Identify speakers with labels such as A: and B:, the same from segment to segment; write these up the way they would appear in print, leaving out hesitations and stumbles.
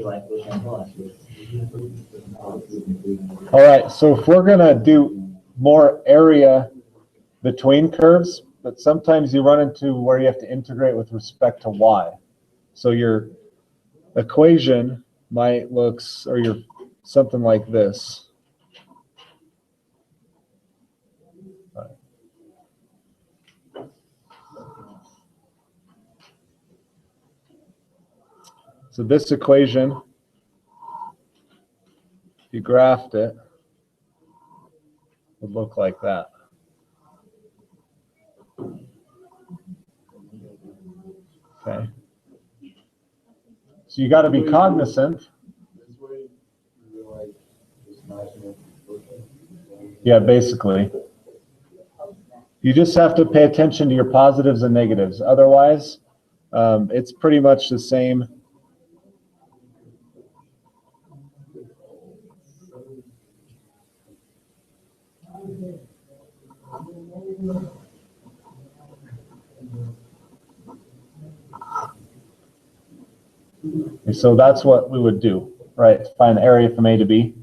A: All right, so if we're going to do more area between curves, but sometimes you run into where you have to integrate with respect to y. So your equation might look, or your something like this. So this equation, if you graphed it, would look like that. Okay. So you got to be cognizant. Yeah, basically. You just have to pay attention to your positives and negatives. Otherwise, it's pretty much the same. And so that's what we would do, right? Find the area from A to B.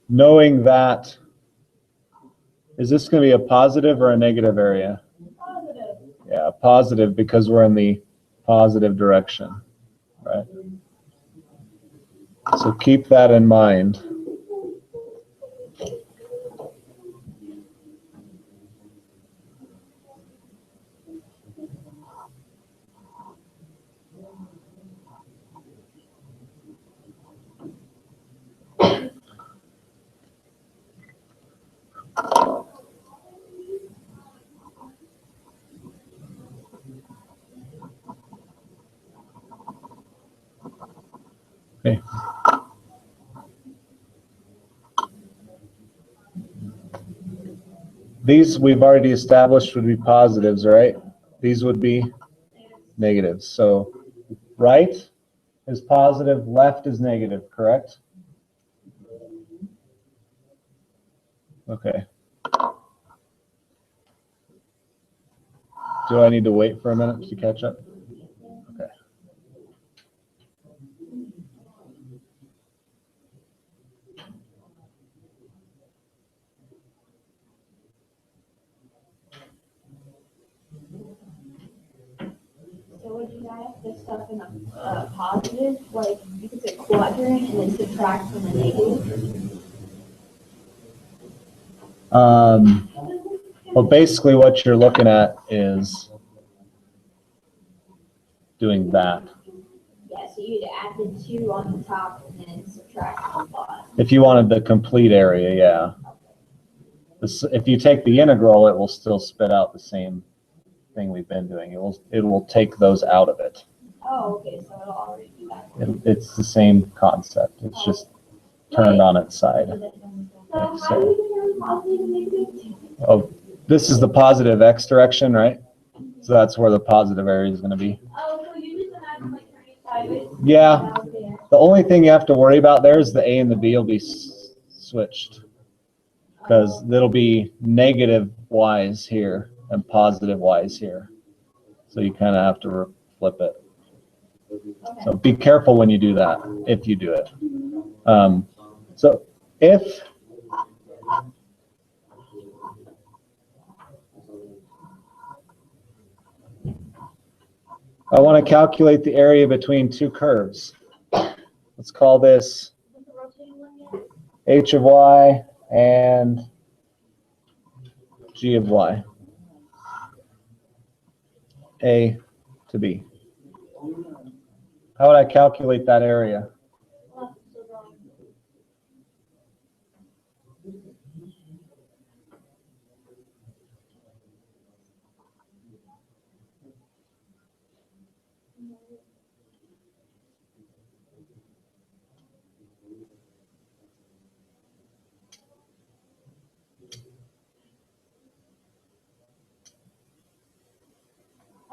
A: Knowing that, is this going to be a positive or a negative area?
B: Positive.
A: Yeah, positive, because we're in the positive direction, right? So keep that in mind. Okay. These we've already established would be positives, right? These would be negatives. So right is positive, left is negative, correct? Okay. Do I need to wait for a minute to catch up? Okay.
B: So would you guys put stuff in a positive, like you could say quadrant and then subtract from the negative?
A: Well, basically what you're looking at is doing that.
B: Yeah, so you'd add the 2 on the top and then subtract on the bottom.
A: If you wanted the complete area, yeah. If you take the integral, it will still spit out the same thing we've been doing. It will take those out of it.
B: Oh, okay, so it'll already do that.
A: It's the same concept. It's just turned on its side.
B: So how do you do positive and negative?
A: Oh, this is the positive x direction, right? So that's where the positive area is going to be.
B: Oh, so you just imagine like turning it sideways?
A: Yeah. The only thing you have to worry about there is the A and the B will be switched, because it'll be negative y's here and positive y's here. So you kind of have to flip it.
B: Okay.
A: So be careful when you do that, if you do it. So if I want to calculate the area between two curves, let's call this h of y and g of y, A to B. How would I calculate that area?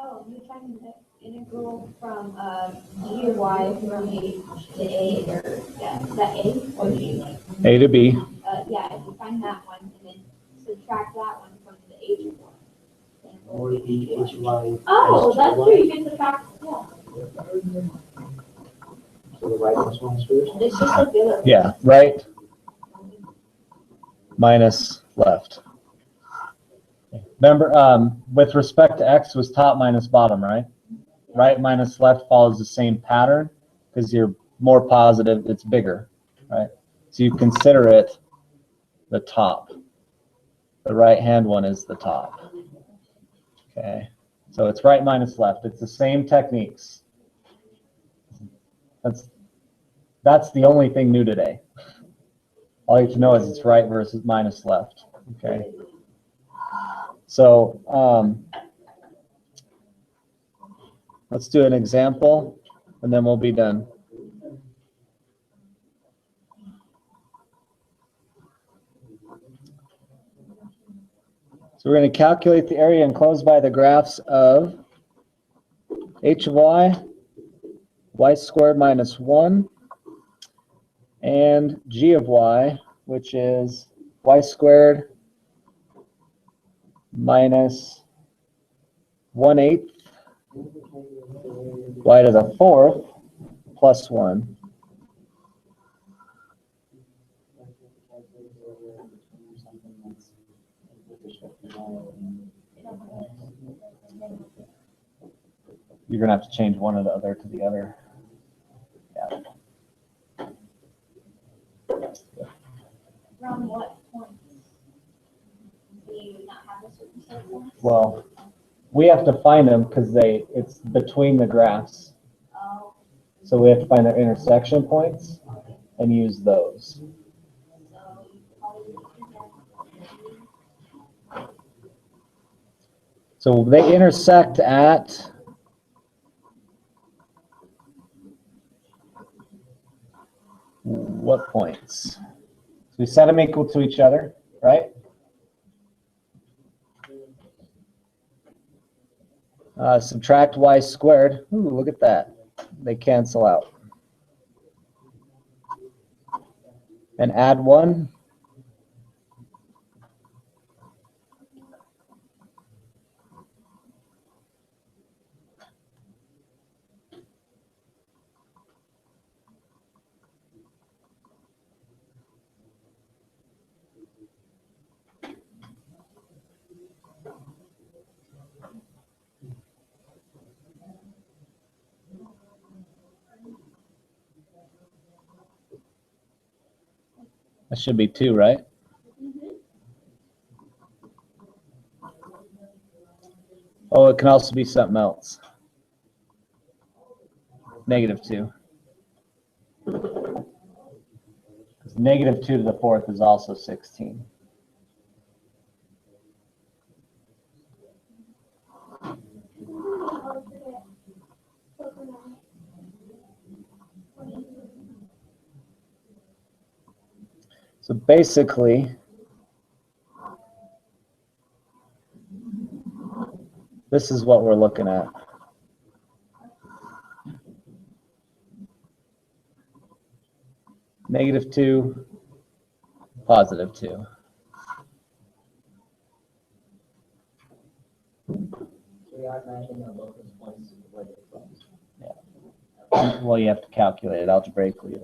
B: Oh, you find the integral from g of y from A to A, or yeah, is that A or G?
A: A to B.
B: Yeah, if you find that one and then subtract that one from the H of y.
C: Or the H Y.
B: Oh, that's true. You can subtract. Yeah.
C: So the right one's first?
B: It's just like the other.
A: Yeah, right minus left. Remember, with respect to x was top minus bottom, right? Right minus left follows the same pattern because you're more positive, it's bigger, right? So you consider it the top. The right-hand one is the top. Okay, so it's right minus left. It's the same techniques. That's the only thing new today. All you have to know is it's right versus minus left. Okay. So let's do an example, and then we'll be done. So we're going to calculate the area enclosed by the graphs of h of y squared minus 1, and g of y, which is y squared minus 1/8 y to the 4th plus 1. You're going to have to change one or the other to the other. Yeah.
B: Around what point do you not have a certain set of points?
A: Well, we have to find them because it's between the graphs.
B: Oh,
A: So we have to find their intersection points and use those.
B: so you probably would do
A: So they intersect at what points? So we set them equal to each other, right? Subtract y squared. Ooh, look at that. They cancel out. And add 1. That should be 2, right? Oh, it can also be something else. -2. Because -2 to the 4th is also 16. So basically, this is what we're looking at. -2, +2. Yeah. Well, you have to calculate it algebraically.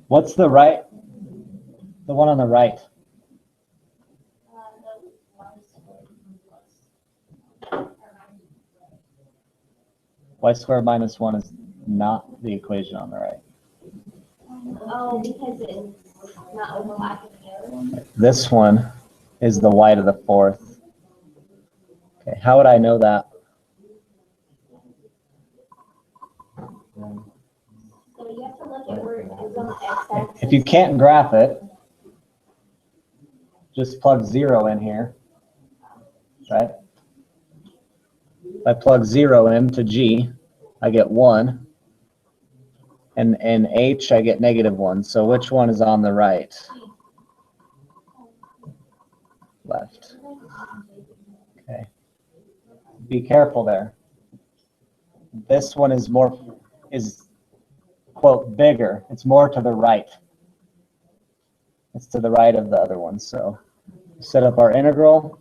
A: What's the right? The one on the right. Y squared minus 1 is not the equation on the right.
B: Oh, because it's not overlapping the other one?
A: This one is the y to the 4th. Okay, how would I know that?
B: So you have to look at where it is on the x-axis.
A: If you can't graph it, just plug 0 in here, right? If I plug 0 into G, I get 1. And in H, I get -1. So which one is on the right? Left. Okay. Be careful there. This one is quote, bigger. It's more to the right.
D: It's to the right of the other one. So set up our integral.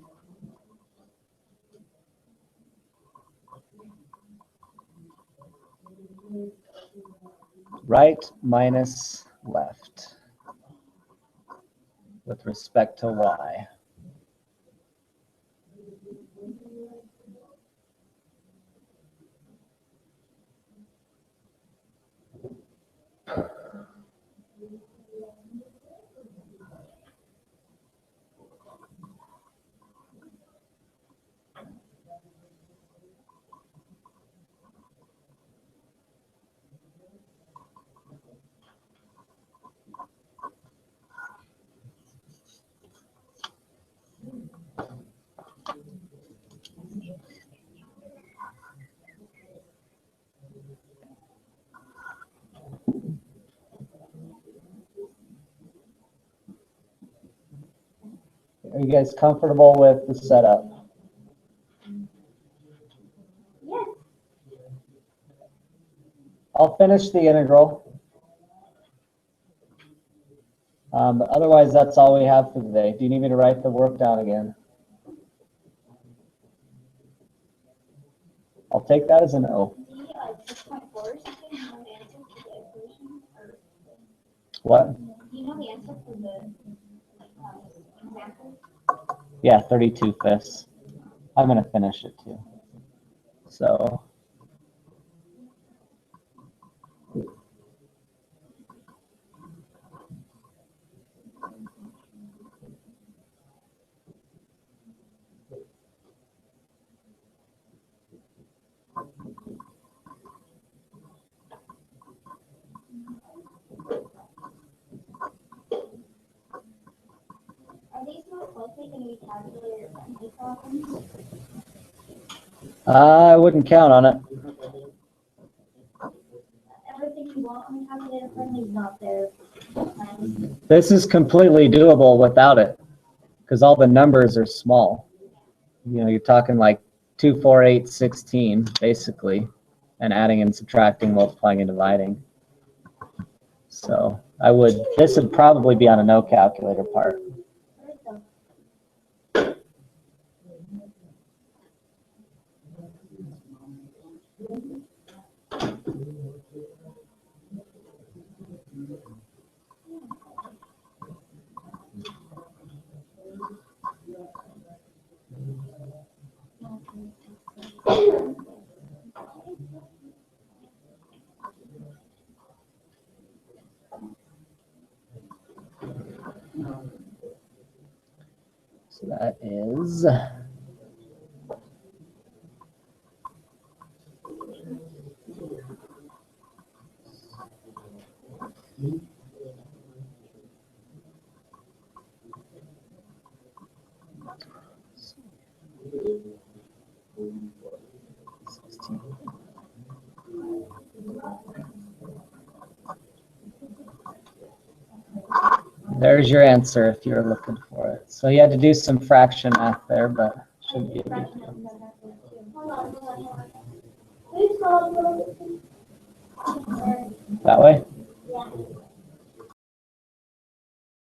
D: Right minus left with respect to y. Are you guys comfortable with the setup?
B: Yes.
D: I'll finish the integral. But otherwise, that's all we have for today. Do you need me to write the work down again? I'll take that as an O.
B: Do you get like 6.4 or something? You know the answer to the equation? Or
D: What?
B: do you know the answer for the example?
D: Yeah, 32/5. I'm going to finish it too. So
B: Are these most likely going to be calculator friendly problems?
D: I wouldn't count on it.
B: Everything you want on the calculator friendly is not there.
D: This is completely doable without it because all the numbers are small. You know, you're talking like 2, 4, 8, 16 basically, and adding and subtracting, multiplying and dividing. So this would probably be on a no calculator part. So that is there's your answer if you're looking for it. So you had to do some fraction math there, but should be a good deal. That way?
B: Yeah.